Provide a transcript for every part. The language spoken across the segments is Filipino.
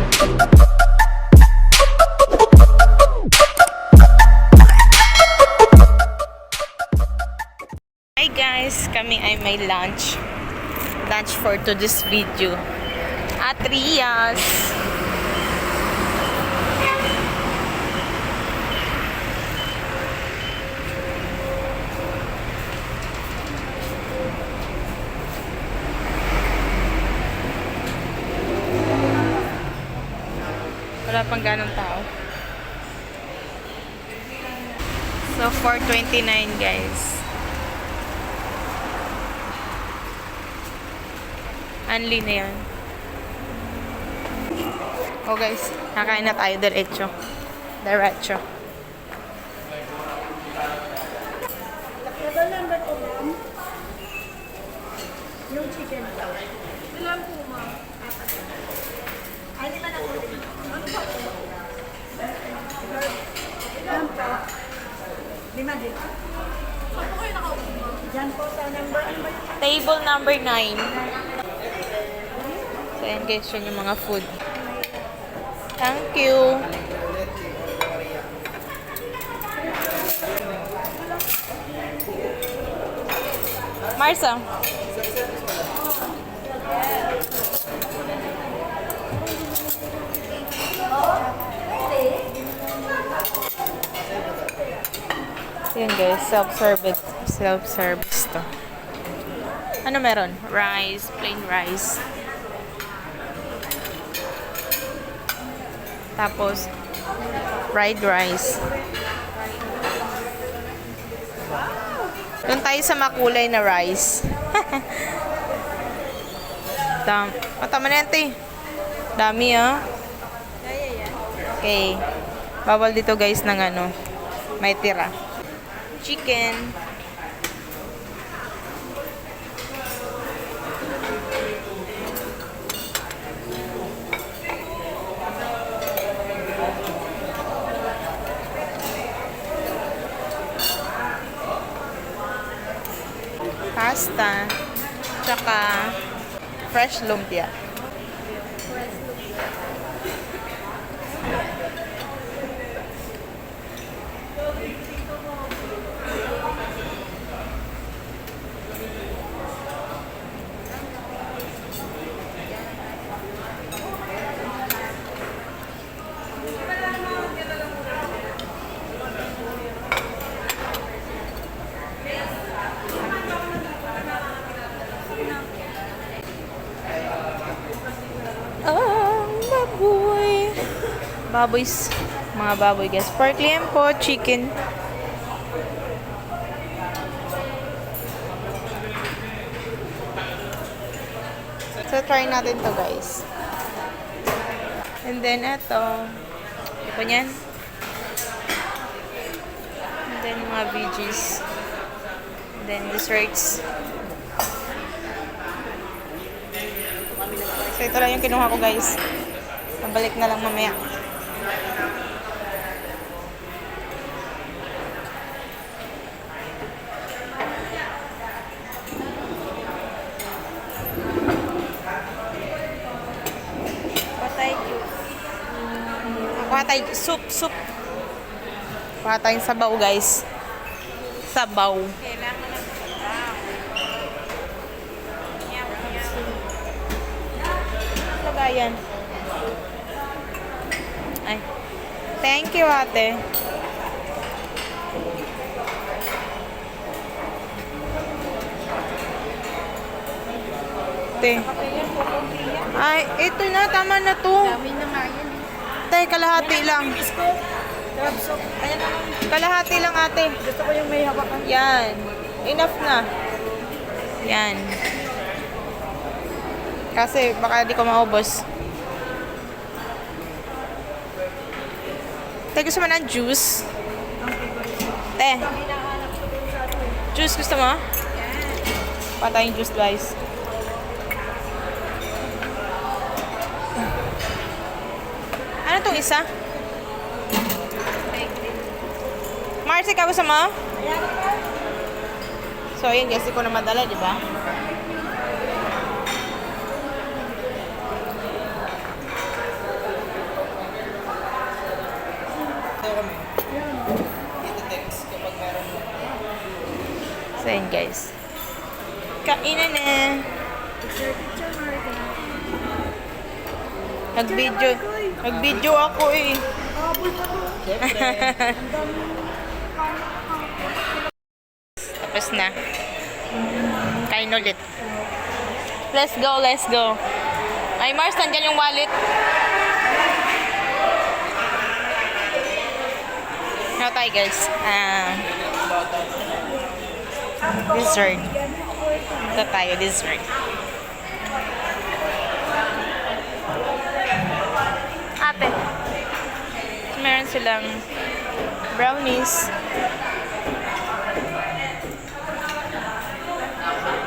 Hi guys, kami ay may lunch for today's video at Rias. Wala pang ganong tao. So 4:29 guys. Anli na yan. Oh guys, nakain na tayo diretso. Diretso. Level number po, ma'am. Yung chicken po. Ilan po, ma'am? Ay, lima na po. Ano po? Ilan po? Lima din. Saan po kayo nakaupo, ma'am? Diyan po sa number, ano ba yung Table number 9. So, ayan guys, yun yung mga food. Thank you. Marsa. Yun guys, self-service to. Ano meron? Rice, plain rice. Tapos, fried rice. Doon tayo sa makulay na rice. Tama na yan, te. Dami, ah. Okay. Bawal dito, guys, ng ano. May tira. Chicken. Pasta, tsaka fresh lumpia. Baboys, mga baboy guys. Pork liempo, chicken. So, try natin to guys. And then, eto. Ito niyan. And then, mga veggies. And then, desserts. So, ito lang yung kinuha ko guys. Pabalik na lang mamaya. Kuha tayo soup. Kuha tayong sabaw guys. Sabaw. Kailangan ng sabaw. Lagayan. Ay. Thank you, ate. Ate. Ay, ito na. Tama na to. dami na nga yan? Tay, kalahati lang. Crab soup. Ayan na lang. Kalahati lang, ate. Gusto ko yung may hawakan. Yan. Enough na. Yan. Kasi baka di ko maubos. Tay, gusto mo ng juice? Te. Juice gusto mo? Patay yung juice, guys. Ano tong isa? Marcy, ka gusto mo? So, ayun guys, di ko na madala, di ba? guys. Kainan na. Picture, Marga. Nag-video ako eh. Habol pa to. Ang dami. Tapos na. Kain ulit. Let's go, let's go. Ay, Mars, nandyan yung wallet. Ano tayo, guys? Dessert. Ito tayo, dessert. Ate. Meron silang brownies.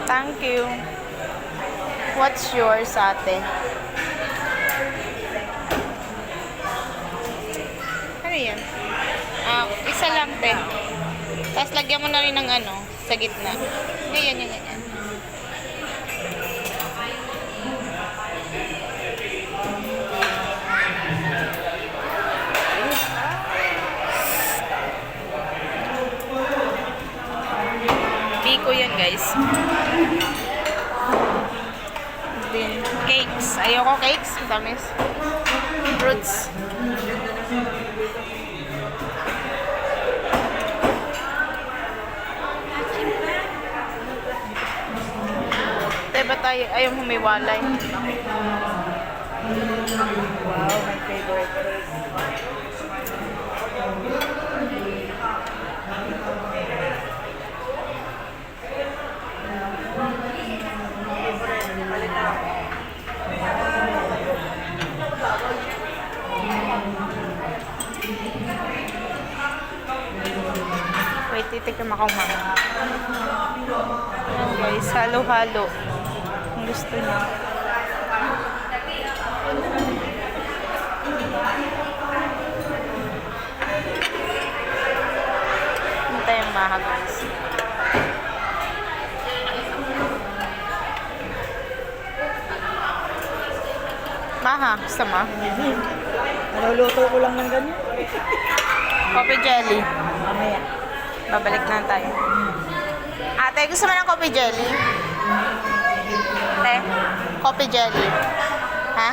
Thank you. What's yours, ate? Ano yan? Isa lang, te. Tapos lagyan mo na rin ng ano, sa gitna. Ganyan, yan, yan. Biko yan, guys. Then, cakes. Ayoko cakes. Tamis. Fruits. Diba tayo, ayaw humiwalay. Wow, my favorite place. Wait, titignan ako, mama. Ayan, guys, halo-halo. Kung gusto niya. Hintay ang maha, guys. Maha, gusto mo? Naluluto ko lang ng ganyan. Coffee jelly. Mamaya. Babalik na tayo. Ate, gusto mo ng coffee jelly? Ate, coffee jelly. Ha?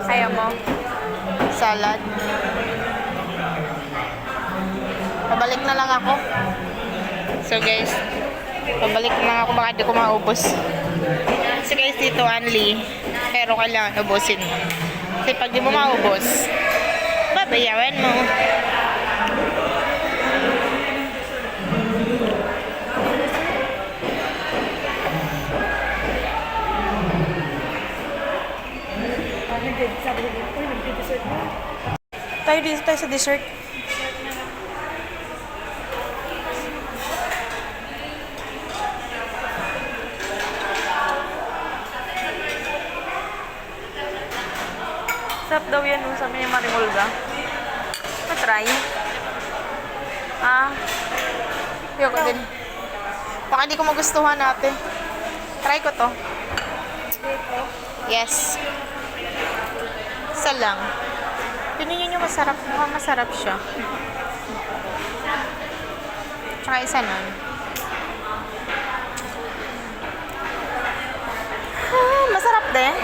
Ayaw mo? Salad? Pabalik na lang ako. So guys, pabalik na lang ako, baka di ko maubos. So guys, dito only. Pero kailangan ubusin mo. Kasi pag di mo maubos, babayaran mo. Sabi ko, uy, nag-dessert mo. Tayo dito tayo sa dessert. Sarap daw yan, no? Sabi niya Marimolga. Pa-try. Ayoko din. Baka di ko magustuhan natin. Try ko to. Yes. Isa lang. Tingnan nyo masarap. Mukhang masarap siya. Tsaka isa nun. Masarap din.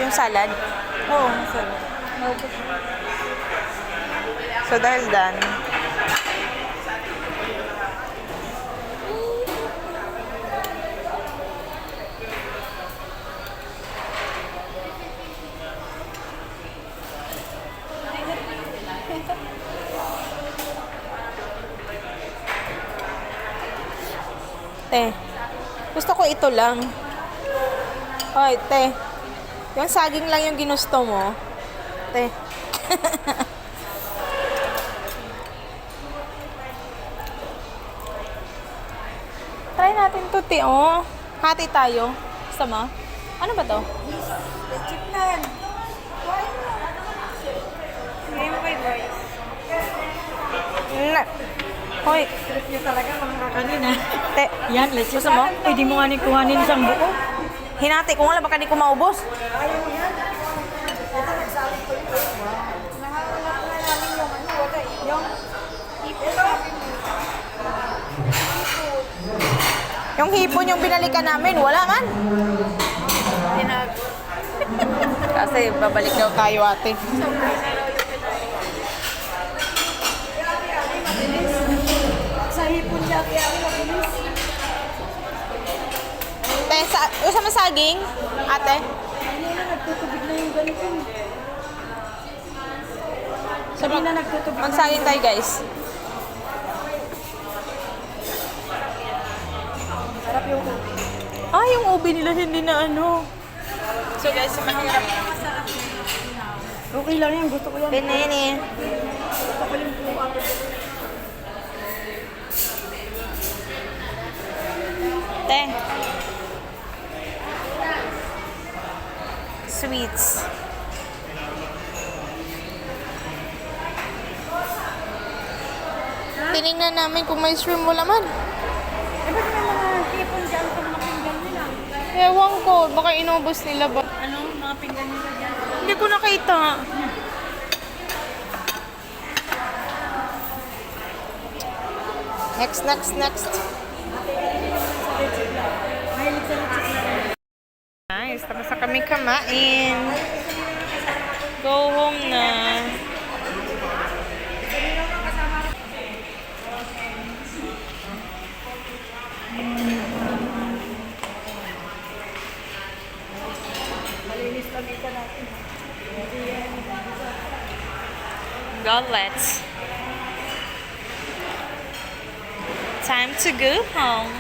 Yung salad. Oo, masarap. So dahil done. Te, gusto ko ito lang. Hoy, te. Yung saging lang yung ginusto mo. Te. Try natin to, te, oh. Hati tayo. Gusto mo? Ano ba to? Chip na yan. Hindi mo kay boy. Na. Hoy, Trip niya talaga mga kakanin ha. te. Yan, let's Gusto mo? Pwede mo nga kuhanin isang buo. Hinati ko nga lang, baka di ko maubos. Ayaw mo yan. Ito, nagsabi ko yun. Nahanap na namin yung ano, wala. Yung ito. Ito. Yung hipon yung binalikan namin, wala man. Kasi babalik daw tayo ate. Sa hipon niya, kaya mabilis. Usama saging, ate. Ano na, nagtutubig na yung ganito. Sabi na nagtutubig. Magsaging tayo guys. Sarap yung ubi. Ah, yung ubi nila hindi na ano. So guys, mahirap. Okay lang yan, gusto ko yan. Pinini. Gusto ko yung buwa. Te. Sweets. Tinignan namin kung may shrimp mo laman. Eh, ba't may mga hipon dyan sa mga pinggan nila? Ewan ko, baka inubos nila ba? Ano, mga pinggan nila dyan? Hindi ko nakita. Next. Mahilig sa lechik na rin. Nice, tapos na kami kumain. Go home na. Malinis lang ito natin. Go, let's. Time to go home.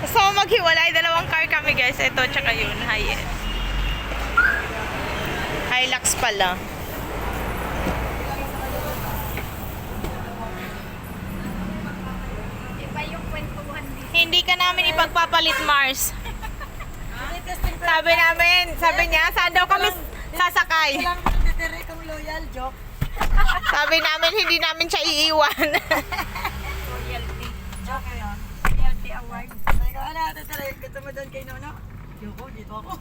So, maghiwalay. Dalawang car kami, guys. Ito, tsaka yun. High-end. Hilux pala. Iba yung kwentuhan dito. Hindi ka namin ipagpapalit, Mars. Sabi niya, saan daw kami sasakay? Kailangan ko titiri kang loyal, joke. Sabi namin, hindi namin siya iiwan. Royalty. Joke yun. Royalty award. Sabi ko, ano, titiri, gusto mo doon kay Nono? Yoko, dito ako.